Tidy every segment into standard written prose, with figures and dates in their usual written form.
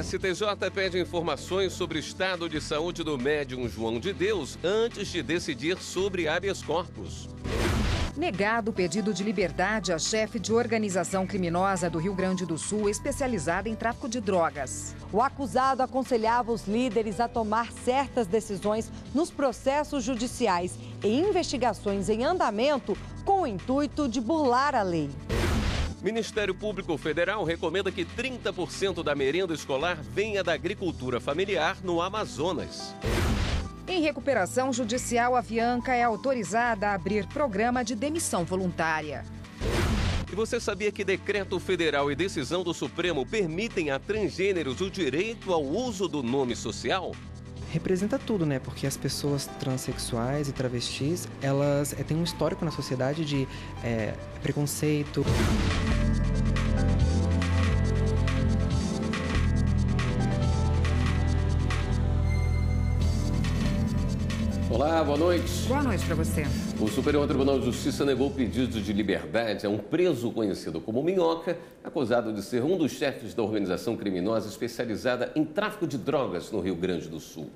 STJ pede informações sobre o estado de saúde do médium João de Deus antes de decidir sobre habeas corpus. Negado o pedido de liberdade à chefe de organização criminosa do Rio Grande do Sul, especializada em tráfico de drogas. O acusado aconselhava os líderes a tomar certas decisões nos processos judiciais e investigações em andamento com o intuito de burlar a lei. Ministério Público Federal recomenda que 30% da merenda escolar venha da agricultura familiar no Amazonas. Em recuperação judicial, a Avianca é autorizada a abrir programa de demissão voluntária. E você sabia que decreto federal e decisão do Supremo permitem a transgêneros o direito ao uso do nome social? Representa tudo, né? Porque as pessoas transexuais e travestis, elas têm um histórico na sociedade de preconceito. Olá, boa noite. Boa noite para você. O Superior Tribunal de Justiça negou pedido de liberdade a um preso conhecido como Minhoca, acusado de ser um dos chefes da organização criminosa especializada em tráfico de drogas no Rio Grande do Sul.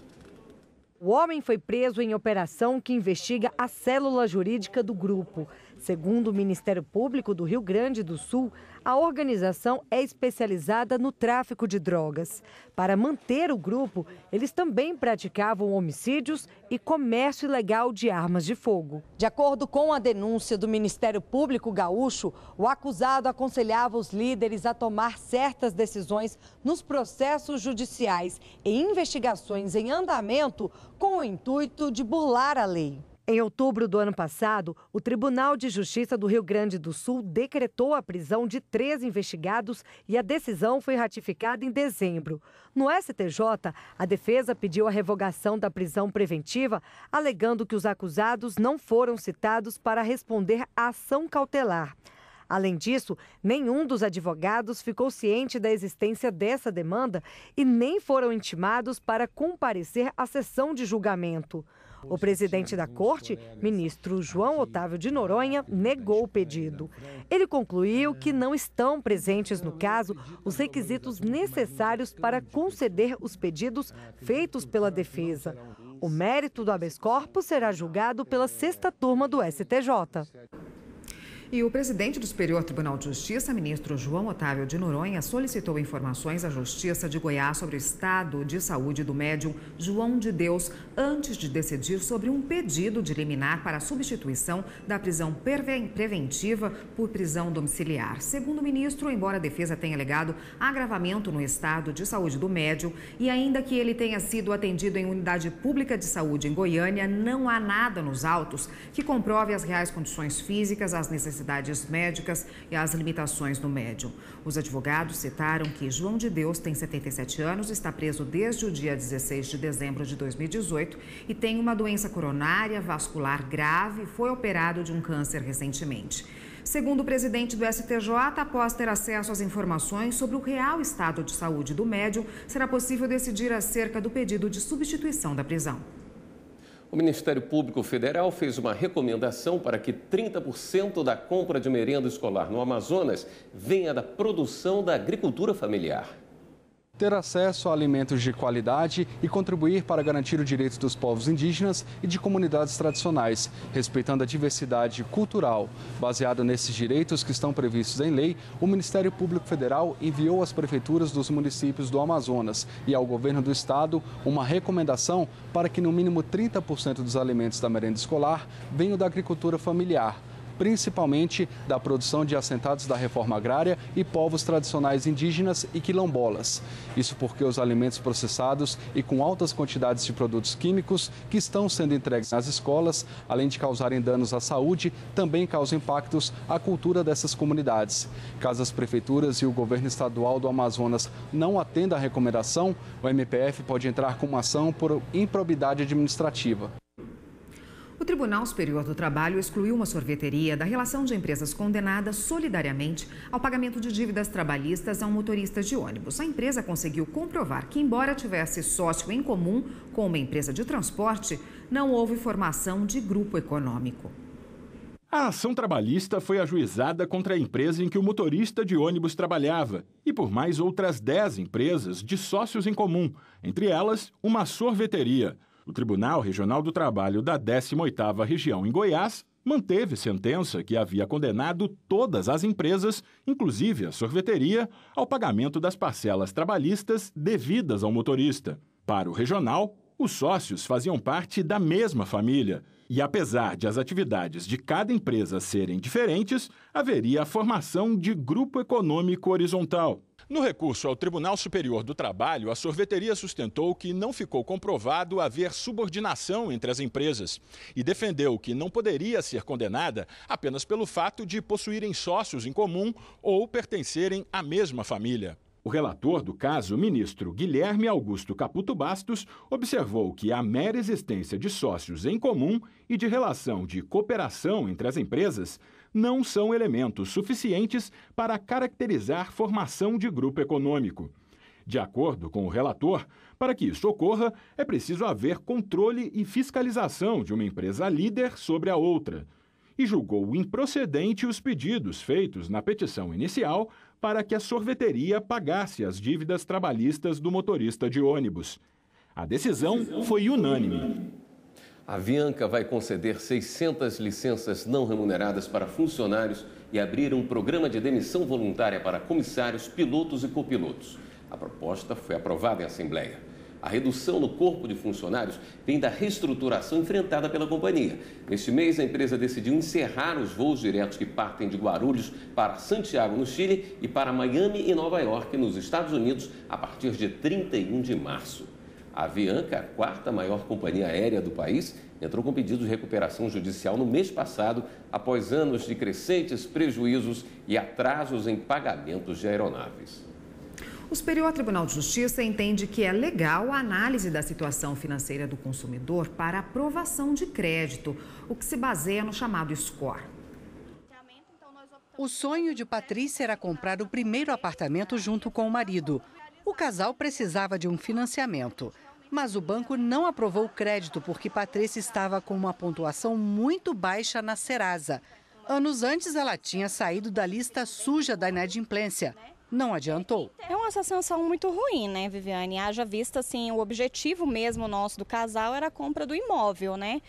O homem foi preso em operação que investiga a célula jurídica do grupo. Segundo o Ministério Público do Rio Grande do Sul, a organização é especializada no tráfico de drogas. Para manter o grupo, eles também praticavam homicídios e comércio ilegal de armas de fogo. De acordo com a denúncia do Ministério Público Gaúcho, o acusado aconselhava os líderes a tomar certas decisões nos processos judiciais e investigações em andamento com o intuito de burlar a lei. Em outubro do ano passado, o Tribunal de Justiça do Rio Grande do Sul decretou a prisão de 3 investigados e a decisão foi ratificada em dezembro. No STJ, a defesa pediu a revogação da prisão preventiva, alegando que os acusados não foram citados para responder à ação cautelar. Além disso, nenhum dos advogados ficou ciente da existência dessa demanda e nem foram intimados para comparecer à sessão de julgamento. O presidente da corte, ministro João Otávio de Noronha, negou o pedido. Ele concluiu que não estão presentes no caso os requisitos necessários para conceder os pedidos feitos pela defesa. O mérito do habeas corpus será julgado pela 6ª turma do STJ. E o presidente do Superior Tribunal de Justiça, ministro João Otávio de Noronha, solicitou informações à Justiça de Goiás sobre o estado de saúde do médium João de Deus antes de decidir sobre um pedido de liminar para a substituição da prisão preventiva por prisão domiciliar. Segundo o ministro, embora a defesa tenha alegado agravamento no estado de saúde do médium e ainda que ele tenha sido atendido em unidade pública de saúde em Goiânia, não há nada nos autos que comprove as reais condições físicas, as necessidades médicas e as limitações no médium. Os advogados citaram que João de Deus tem 77 anos, está preso desde o dia 16 de dezembro de 2018 e tem uma doença coronária vascular grave e foi operado de um câncer recentemente. Segundo o presidente do STJ, após ter acesso às informações sobre o real estado de saúde do médium, será possível decidir acerca do pedido de substituição da prisão. O Ministério Público Federal fez uma recomendação para que 30% da compra de merenda escolar no Amazonas venha da produção da agricultura familiar. Ter acesso a alimentos de qualidade e contribuir para garantir os direitos dos povos indígenas e de comunidades tradicionais, respeitando a diversidade cultural. Baseado nesses direitos que estão previstos em lei, o Ministério Público Federal enviou às prefeituras dos municípios do Amazonas e ao governo do estado uma recomendação para que no mínimo 30% dos alimentos da merenda escolar venham da agricultura familiar, principalmente da produção de assentados da reforma agrária e povos tradicionais indígenas e quilombolas. Isso porque os alimentos processados e com altas quantidades de produtos químicos que estão sendo entregues nas escolas, além de causarem danos à saúde, também causam impactos à cultura dessas comunidades. Caso as prefeituras e o governo estadual do Amazonas não atendam à recomendação, o MPF pode entrar com uma ação por improbidade administrativa. O Tribunal Superior do Trabalho excluiu uma sorveteria da relação de empresas condenadas solidariamente ao pagamento de dívidas trabalhistas a um motorista de ônibus. A empresa conseguiu comprovar que, embora tivesse sócio em comum com uma empresa de transporte, não houve formação de grupo econômico. A ação trabalhista foi ajuizada contra a empresa em que o motorista de ônibus trabalhava e por mais outras 10 empresas de sócios em comum, entre elas uma sorveteria. O Tribunal Regional do Trabalho da 18ª Região em Goiás manteve sentença que havia condenado todas as empresas, inclusive a sorveteria, ao pagamento das parcelas trabalhistas devidas ao motorista. Para o regional, os sócios faziam parte da mesma família e, apesar de as atividades de cada empresa serem diferentes, haveria a formação de grupo econômico horizontal. No recurso ao Tribunal Superior do Trabalho, a sorveteria sustentou que não ficou comprovado haver subordinação entre as empresas e defendeu que não poderia ser condenada apenas pelo fato de possuírem sócios em comum ou pertencerem à mesma família. O relator do caso, o ministro Guilherme Augusto Caputo Bastos, observou que a mera existência de sócios em comum e de relação de cooperação entre as empresas não são elementos suficientes para caracterizar formação de grupo econômico. De acordo com o relator, para que isso ocorra, é preciso haver controle e fiscalização de uma empresa líder sobre a outra. E julgou improcedente os pedidos feitos na petição inicial para que a sorveteria pagasse as dívidas trabalhistas do motorista de ônibus. A decisão foi unânime. A Avianca vai conceder 600 licenças não remuneradas para funcionários e abrir um programa de demissão voluntária para comissários, pilotos e copilotos. A proposta foi aprovada em Assembleia. A redução no corpo de funcionários vem da reestruturação enfrentada pela companhia. Neste mês, a empresa decidiu encerrar os voos diretos que partem de Guarulhos para Santiago, no Chile, e para Miami e Nova York, nos Estados Unidos, a partir de 31 de março. A Avianca, a quarta maior companhia aérea do país, entrou com pedido de recuperação judicial no mês passado, após anos de crescentes prejuízos e atrasos em pagamentos de aeronaves. O Superior Tribunal de Justiça entende que é legal a análise da situação financeira do consumidor para aprovação de crédito, o que se baseia no chamado score. O sonho de Patrícia era comprar o primeiro apartamento junto com o marido. O casal precisava de um financiamento, mas o banco não aprovou o crédito porque Patrícia estava com uma pontuação muito baixa na Serasa. Anos antes, ela tinha saído da lista suja da inadimplência. Não adiantou. É uma sensação muito ruim, né, Viviane? Haja vista, assim, o objetivo mesmo nosso do casal era a compra do imóvel, né?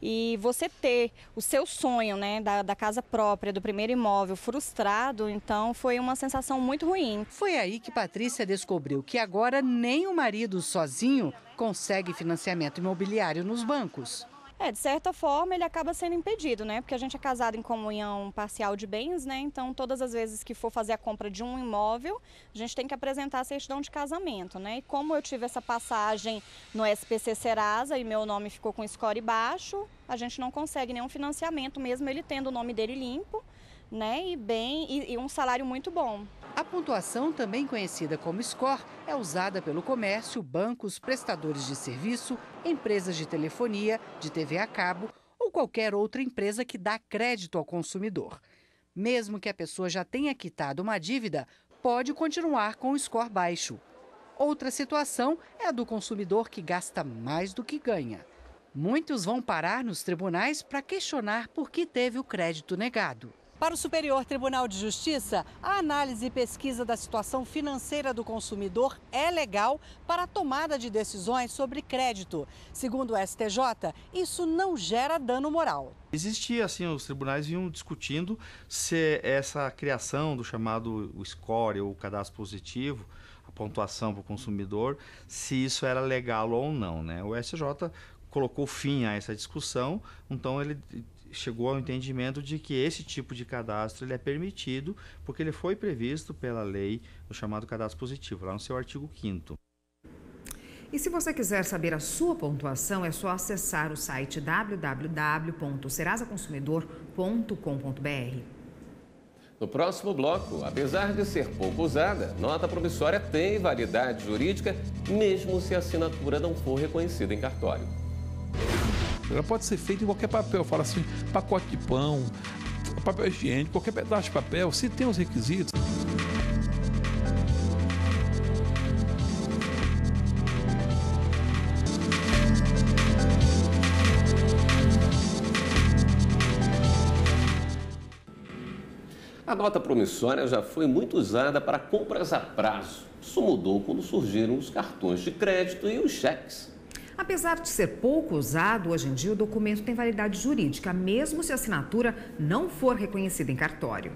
E você ter o seu sonho, né, da casa própria, do primeiro imóvel frustrado, então foi uma sensação muito ruim. Foi aí que Patrícia descobriu que agora nem o marido sozinho consegue financiamento imobiliário nos bancos. De certa forma, ele acaba sendo impedido, né? Porque a gente é casado em comunhão parcial de bens, né? Então, todas as vezes que for fazer a compra de um imóvel, a gente tem que apresentar a certidão de casamento, né? E como eu tive essa passagem no SPC Serasa e meu nome ficou com score baixo, a gente não consegue nenhum financiamento, mesmo ele tendo o nome dele limpo, né? E um salário muito bom. A pontuação, também conhecida como score, é usada pelo comércio, bancos, prestadores de serviço, empresas de telefonia, de TV a cabo ou qualquer outra empresa que dá crédito ao consumidor. Mesmo que a pessoa já tenha quitado uma dívida, pode continuar com o score baixo. Outra situação é a do consumidor que gasta mais do que ganha. Muitos vão parar nos tribunais para questionar por que teve o crédito negado. Para o Superior Tribunal de Justiça, a análise e pesquisa da situação financeira do consumidor é legal para a tomada de decisões sobre crédito. Segundo o STJ, isso não gera dano moral. Existia, assim, os tribunais vinham discutindo se essa criação do chamado score ou cadastro positivo, a pontuação para o consumidor, se isso era legal ou não, né? O STJ colocou fim a essa discussão, então ele chegou ao entendimento de que esse tipo de cadastro ele é permitido porque ele foi previsto pela lei, o chamado cadastro positivo, lá no seu artigo 5º. E se você quiser saber a sua pontuação, é só acessar o site www.serasaconsumidor.com.br. No próximo bloco, apesar de ser pouco usada, nota promissória tem validade jurídica, mesmo se a assinatura não for reconhecida em cartório. Ela pode ser feita em qualquer papel, fala assim, pacote de pão, papel higiênico, qualquer pedaço de papel, se tem os requisitos. A nota promissória já foi muito usada para compras a prazo. Isso mudou quando surgiram os cartões de crédito e os cheques. Apesar de ser pouco usado, hoje em dia o documento tem validade jurídica, mesmo se a assinatura não for reconhecida em cartório.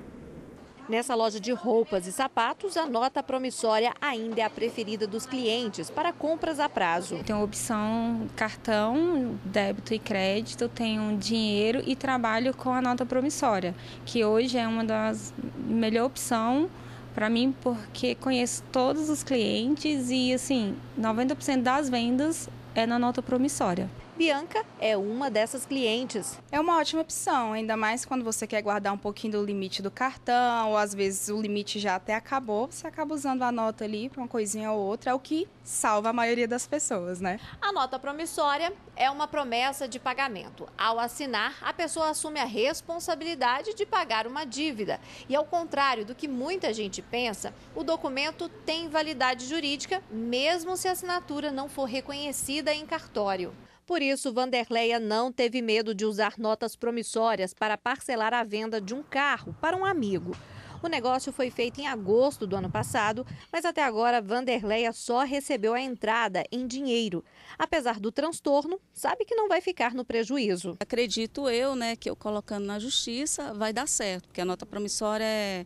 Nessa loja de roupas e sapatos, a nota promissória ainda é a preferida dos clientes para compras a prazo. Tem a opção cartão, débito e crédito, tenho dinheiro e trabalho com a nota promissória, que hoje é uma das melhores opções para mim, porque conheço todos os clientes e, assim, 90% das vendas é na nota promissória. Bianca é uma dessas clientes. É uma ótima opção, ainda mais quando você quer guardar um pouquinho do limite do cartão, ou às vezes o limite já até acabou, você acaba usando a nota ali para uma coisinha ou outra, é o que salva a maioria das pessoas, né? A nota promissória é uma promessa de pagamento. Ao assinar, a pessoa assume a responsabilidade de pagar uma dívida. E ao contrário do que muita gente pensa, o documento tem validade jurídica, mesmo se a assinatura não for reconhecida em cartório. Por isso, Vanderleia não teve medo de usar notas promissórias para parcelar a venda de um carro para um amigo. O negócio foi feito em agosto do ano passado, mas até agora Vanderleia só recebeu a entrada em dinheiro. Apesar do transtorno, sabe que não vai ficar no prejuízo. Acredito eu, que eu colocando na justiça vai dar certo, porque a nota promissória é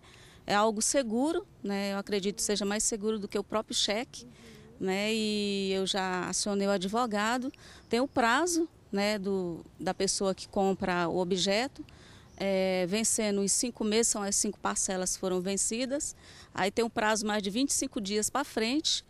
algo seguro, eu acredito que seja mais seguro do que o próprio cheque. E eu já acionei o advogado, tem o prazo da pessoa que compra o objeto, vencendo os 5 meses, são as 5 parcelas que foram vencidas, aí tem um prazo mais de 25 dias para frente,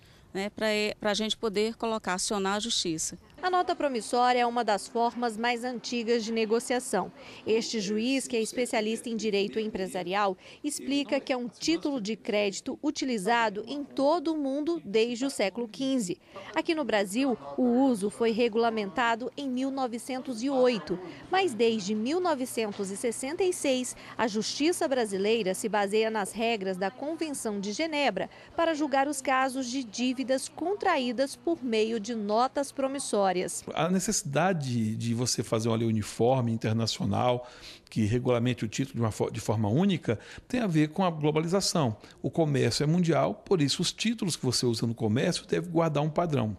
para a gente poder acionar a justiça. A nota promissória é uma das formas mais antigas de negociação. Este juiz, que é especialista em direito empresarial, explica que é um título de crédito utilizado em todo o mundo desde o século XV. Aqui no Brasil, o uso foi regulamentado em 1908, mas desde 1966, a justiça brasileira se baseia nas regras da Convenção de Genebra para julgar os casos de dívidas contraídas por meio de notas promissórias. A necessidade de você fazer uma lei uniforme internacional que regulamente o título de forma única tem a ver com a globalização. O comércio é mundial, por isso os títulos que você usa no comércio devem guardar um padrão.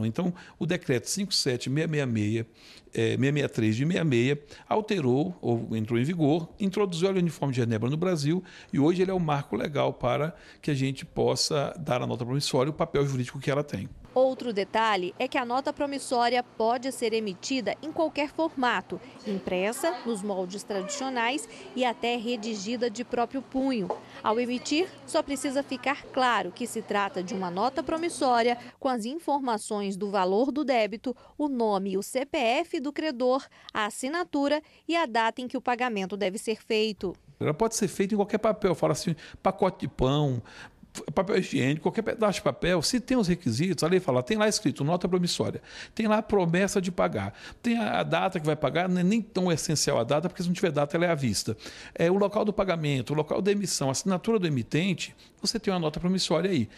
Então, o decreto 57666, 663 de 66 alterou, ou entrou em vigor, introduziu a lei uniforme de Genebra no Brasil e hoje ele é o marco legal para que a gente possa dar à nota promissória o papel jurídico que ela tem. Outro detalhe é que a nota promissória pode ser emitida em qualquer formato, impressa, nos moldes tradicionais e até redigida de próprio punho. Ao emitir, só precisa ficar claro que se trata de uma nota promissória com as informações do valor do débito, o nome e o CPF do credor, a assinatura e a data em que o pagamento deve ser feito. Ela pode ser feita em qualquer papel, fala assim, pacote de pão, papel higiênico, qualquer pedaço de papel, se tem os requisitos, a lei fala, tem lá escrito nota promissória, tem lá a promessa de pagar, tem a data que vai pagar, não é nem tão essencial a data, porque se não tiver data ela é à vista. O local do pagamento, o local da emissão, a assinatura do emitente, você tem uma nota promissória aí.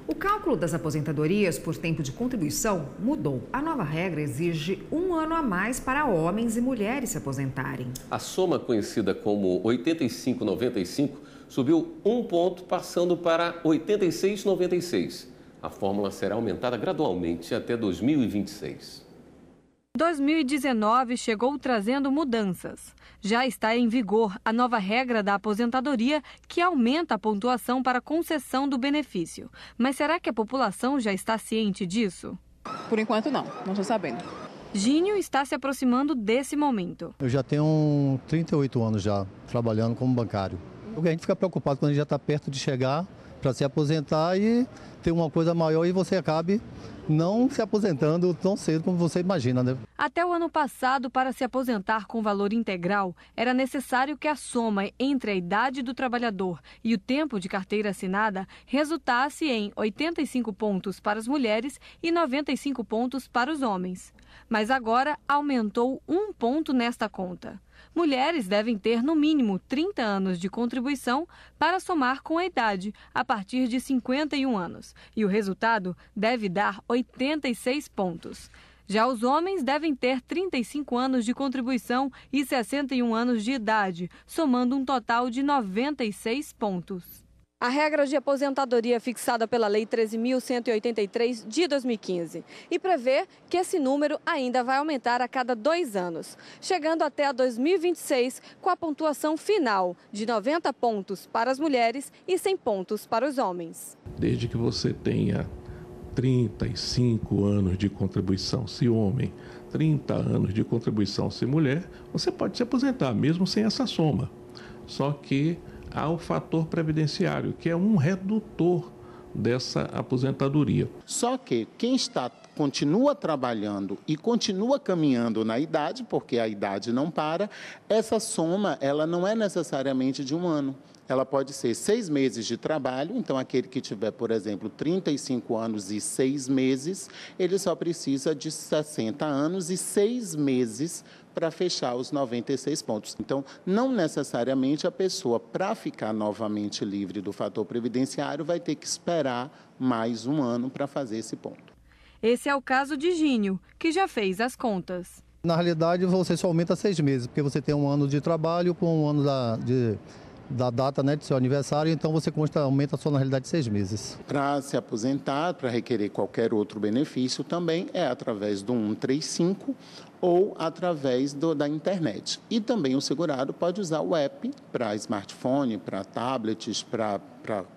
O cálculo das aposentadorias por tempo de contribuição mudou. A nova regra exige 1 ano a mais para homens e mulheres se aposentarem. A soma, conhecida como 85,95, subiu 1 ponto, passando para 86,96. A fórmula será aumentada gradualmente até 2026. 2019 chegou trazendo mudanças. Já está em vigor a nova regra da aposentadoria que aumenta a pontuação para concessão do benefício. Mas será que a população já está ciente disso? Por enquanto não estou sabendo. Gínio está se aproximando desse momento. Eu já tenho 38 anos já trabalhando como bancário. A gente fica preocupado quando a gente já está perto de chegar para se aposentar e ter uma coisa maior e você acabe não se aposentando tão cedo como você imagina, né? Até o ano passado, para se aposentar com valor integral, era necessário que a soma entre a idade do trabalhador e o tempo de carteira assinada resultasse em 85 pontos para as mulheres e 95 pontos para os homens. Mas agora aumentou 1 ponto nesta conta. Mulheres devem ter no mínimo 30 anos de contribuição para somar com a idade, a partir de 51 anos. E o resultado deve dar 86 pontos. Já os homens devem ter 35 anos de contribuição e 61 anos de idade, somando um total de 96 pontos. A regra de aposentadoria é fixada pela Lei 13.183 de 2015 e prevê que esse número ainda vai aumentar a cada 2 anos, chegando até a 2026 com a pontuação final de 90 pontos para as mulheres e 100 pontos para os homens. Desde que você tenha 35 anos de contribuição se homem, 30 anos de contribuição se mulher, você pode se aposentar mesmo sem essa soma. Só que há o fator previdenciário, que é um redutor dessa aposentadoria. Só que quem continua trabalhando e continua caminhando na idade, porque a idade não para, essa soma ela não é necessariamente de 1 ano. Ela pode ser 6 meses de trabalho, então aquele que tiver, por exemplo, 35 anos e 6 meses, ele só precisa de 60 anos e 6 meses para fechar os 96 pontos. Então, não necessariamente a pessoa, para ficar novamente livre do fator previdenciário, vai ter que esperar mais 1 ano para fazer esse ponto. Esse é o caso de Gínio, que já fez as contas. Na realidade, você só aumenta 6 meses, porque você tem 1 ano de trabalho com 1 ano da data, né, do seu aniversário, então você aumenta só na realidade 6 meses. Para se aposentar, para requerer qualquer outro benefício também é através do 135 ou através da internet. E também o segurado pode usar o app para smartphone, para tablets, para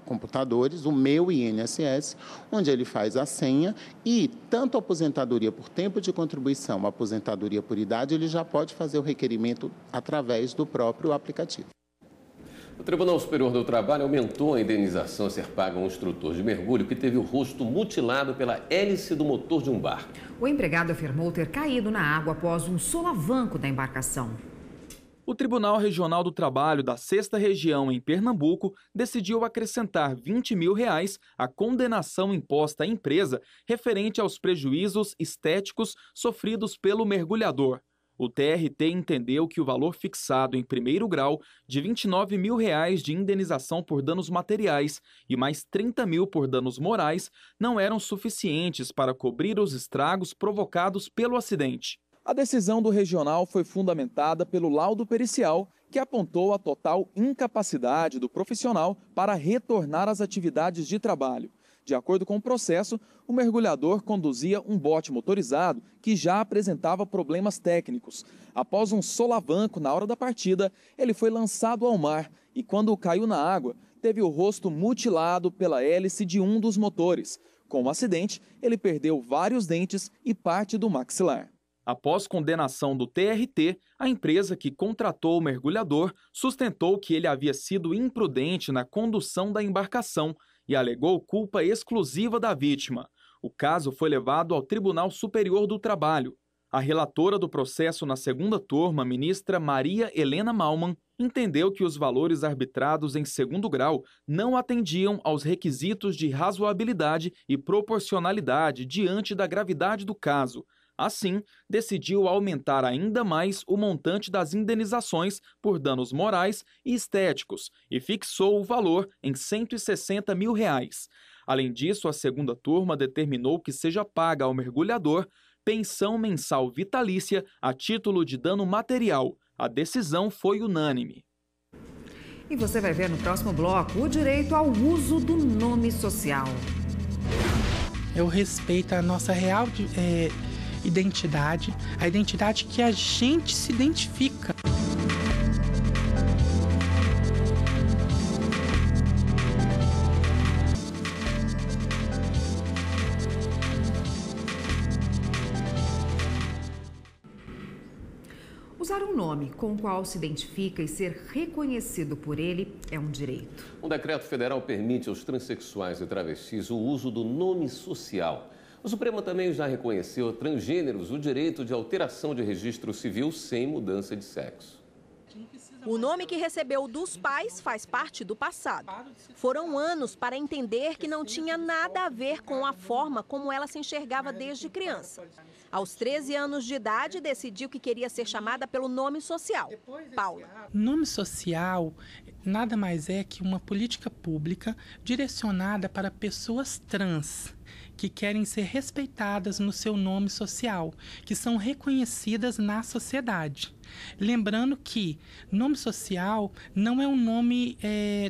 computadores, o Meu INSS, onde ele faz a senha e tanto a aposentadoria por tempo de contribuição, a aposentadoria por idade, ele já pode fazer o requerimento através do próprio aplicativo. O Tribunal Superior do Trabalho aumentou a indenização a ser paga a um instrutor de mergulho que teve o rosto mutilado pela hélice do motor de um barco. O empregado afirmou ter caído na água após um solavanco da embarcação. O Tribunal Regional do Trabalho da 6ª Região, em Pernambuco, decidiu acrescentar R$20 mil à condenação imposta à empresa referente aos prejuízos estéticos sofridos pelo mergulhador. O TRT entendeu que o valor fixado em primeiro grau de R$29 mil de indenização por danos materiais e mais R$30 mil por danos morais não eram suficientes para cobrir os estragos provocados pelo acidente. A decisão do regional foi fundamentada pelo laudo pericial, que apontou a total incapacidade do profissional para retornar às atividades de trabalho. De acordo com o processo, o mergulhador conduzia um bote motorizado que já apresentava problemas técnicos. Após um solavanco na hora da partida, ele foi lançado ao mar e, quando caiu na água, teve o rosto mutilado pela hélice de um dos motores. Com o acidente, ele perdeu vários dentes e parte do maxilar. Após condenação do TRT, a empresa que contratou o mergulhador sustentou que ele havia sido imprudente na condução da embarcação e alegou culpa exclusiva da vítima. O caso foi levado ao Tribunal Superior do Trabalho. A relatora do processo na 2ª turma, ministra Maria Helena Malman, entendeu que os valores arbitrados em 2º grau não atendiam aos requisitos de razoabilidade e proporcionalidade diante da gravidade do caso. Assim, decidiu aumentar ainda mais o montante das indenizações por danos morais e estéticos e fixou o valor em R$160 mil. Além disso, a 2ª turma determinou que seja paga ao mergulhador pensão mensal vitalícia a título de dano material. A decisão foi unânime. E você vai ver no próximo bloco o direito ao uso do nome social. Eu respeito a nossa real identidade, a identidade que a gente se identifica. Usar um nome com o qual se identifica e ser reconhecido por ele é um direito. Um decreto federal permite aos transexuais e travestis o uso do nome social. O Supremo também já reconheceu a transgêneros o direito de alteração de registro civil sem mudança de sexo. O nome que recebeu dos pais faz parte do passado. Foram anos para entender que não tinha nada a ver com a forma como ela se enxergava desde criança. Aos 13 anos de idade, decidiu que queria ser chamada pelo nome social, Paula. Nome social nada mais é que uma política pública direcionada para pessoas trans, que querem ser respeitadas no seu nome social, que são reconhecidas na sociedade. Lembrando que nome social não é um nome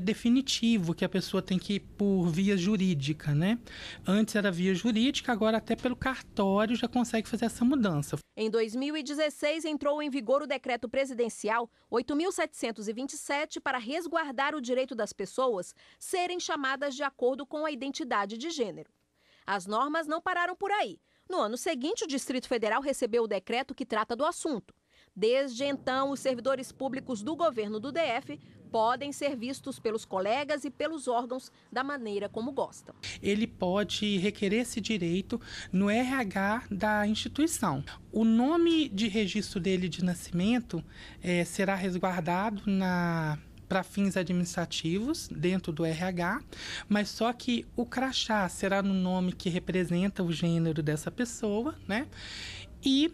definitivo que a pessoa tem que ir por via jurídica, né? Antes era via jurídica, agora até pelo cartório já consegue fazer essa mudança. Em 2016, entrou em vigor o decreto presidencial 8.727 para resguardar o direito das pessoas serem chamadas de acordo com a identidade de gênero. As normas não pararam por aí. No ano seguinte, o Distrito Federal recebeu o decreto que trata do assunto. Desde então, os servidores públicos do governo do DF podem ser vistos pelos colegas e pelos órgãos da maneira como gostam. Ele pode requerer esse direito no RH da instituição. O nome de registro dele de nascimento será resguardado para fins administrativos dentro do RH, mas só que o crachá será no nome que representa o gênero dessa pessoa, né? E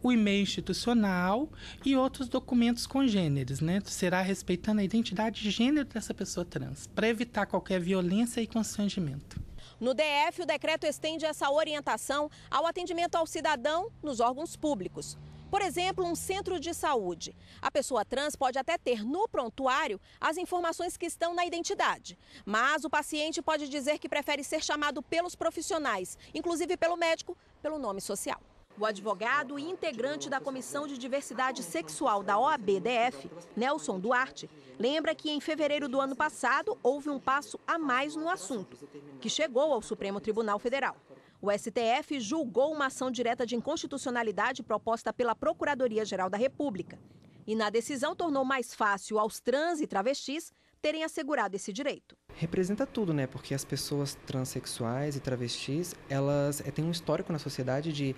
o e-mail institucional e outros documentos congêneres, né? Será respeitando a identidade de gênero dessa pessoa trans, para evitar qualquer violência e constrangimento. No DF, o decreto estende essa orientação ao atendimento ao cidadão nos órgãos públicos. Por exemplo, um centro de saúde. A pessoa trans pode até ter no prontuário as informações que estão na identidade, mas o paciente pode dizer que prefere ser chamado pelos profissionais, inclusive pelo médico, pelo nome social. O advogado e integrante da Comissão de Diversidade Sexual da OAB-DF, Nelson Duarte, lembra que em fevereiro do ano passado houve um passo a mais no assunto, que chegou ao Supremo Tribunal Federal. O STF julgou uma ação direta de inconstitucionalidade proposta pela Procuradoria-Geral da República. E na decisão tornou mais fácil aos trans e travestis terem assegurado esse direito. Representa tudo, né? Porque as pessoas transexuais e travestis, elas têm um histórico na sociedade de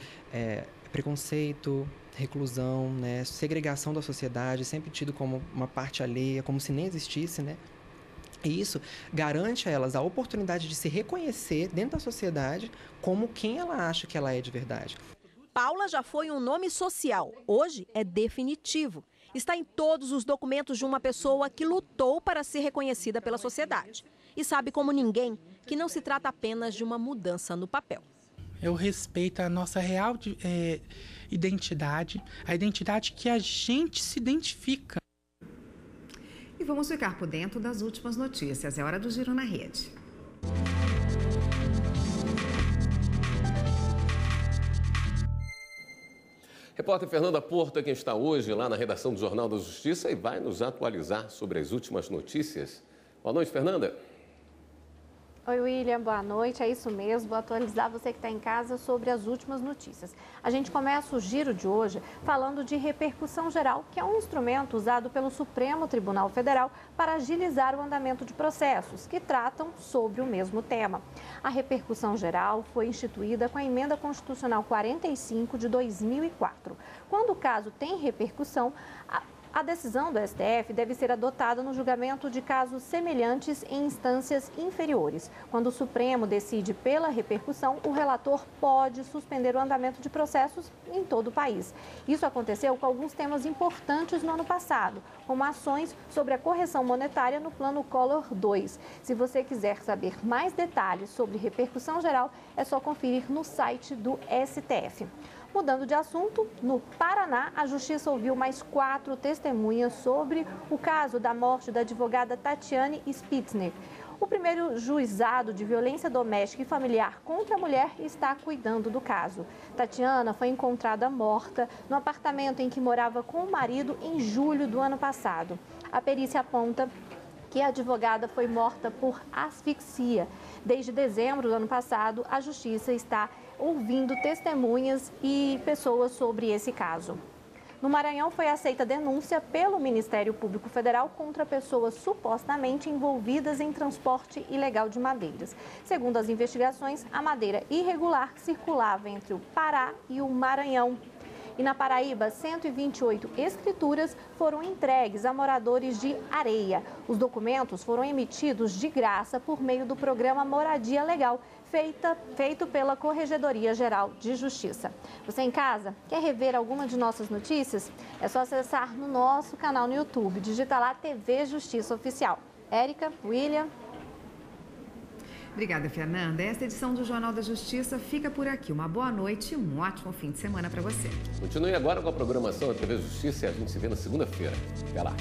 preconceito, reclusão, né? Segregação da sociedade, sempre tido como uma parte alheia, como se nem existisse, né? E isso garante a elas a oportunidade de se reconhecer dentro da sociedade como quem ela acha que ela é de verdade. Paula já foi um nome social, hoje é definitivo. Está em todos os documentos de uma pessoa que lutou para ser reconhecida pela sociedade. E sabe como ninguém que não se trata apenas de uma mudança no papel. Eu respeito a nossa real identidade, a identidade que a gente se identifica. E vamos ficar por dentro das últimas notícias. É hora do Giro na Rede. Repórter Fernanda Porto é quem está hoje lá na redação do Jornal da Justiça e vai nos atualizar sobre as últimas notícias. Boa noite, Fernanda. Oi, William, boa noite. É isso mesmo, vou atualizar você que está em casa sobre as últimas notícias. A gente começa o giro de hoje falando de repercussão geral, que é um instrumento usado pelo Supremo Tribunal Federal para agilizar o andamento de processos que tratam sobre o mesmo tema. A repercussão geral foi instituída com a Emenda Constitucional 45 de 2004. Quando o caso tem repercussão, a decisão do STF deve ser adotada no julgamento de casos semelhantes em instâncias inferiores. Quando o Supremo decide pela repercussão, o relator pode suspender o andamento de processos em todo o país. Isso aconteceu com alguns temas importantes no ano passado, como ações sobre a correção monetária no Plano Collor II. Se você quiser saber mais detalhes sobre repercussão geral, é só conferir no site do STF. Mudando de assunto, no Paraná, a Justiça ouviu mais 4 testemunhas sobre o caso da morte da advogada Tatiane Spitzner. O primeiro juizado de violência doméstica e familiar contra a mulher está cuidando do caso. Tatiana foi encontrada morta no apartamento em que morava com o marido em julho do ano passado. A perícia aponta que a advogada foi morta por asfixia. Desde dezembro do ano passado, a Justiça está ouvindo testemunhas e pessoas sobre esse caso. No Maranhão, foi aceita denúncia pelo Ministério Público Federal contra pessoas supostamente envolvidas em transporte ilegal de madeiras. Segundo as investigações, a madeira irregular circulava entre o Pará e o Maranhão. E na Paraíba, 128 escrituras foram entregues a moradores de Areia. Os documentos foram emitidos de graça por meio do programa Moradia Legal, feito pela Corregedoria Geral de Justiça. Você em casa, quer rever alguma de nossas notícias? É só acessar no nosso canal no YouTube, digita lá TV Justiça Oficial. Érica, William. Obrigada, Fernanda. Esta edição do Jornal da Justiça fica por aqui. Uma boa noite e um ótimo fim de semana para você. Continue agora com a programação da TV Justiça e a gente se vê na segunda-feira. Até lá.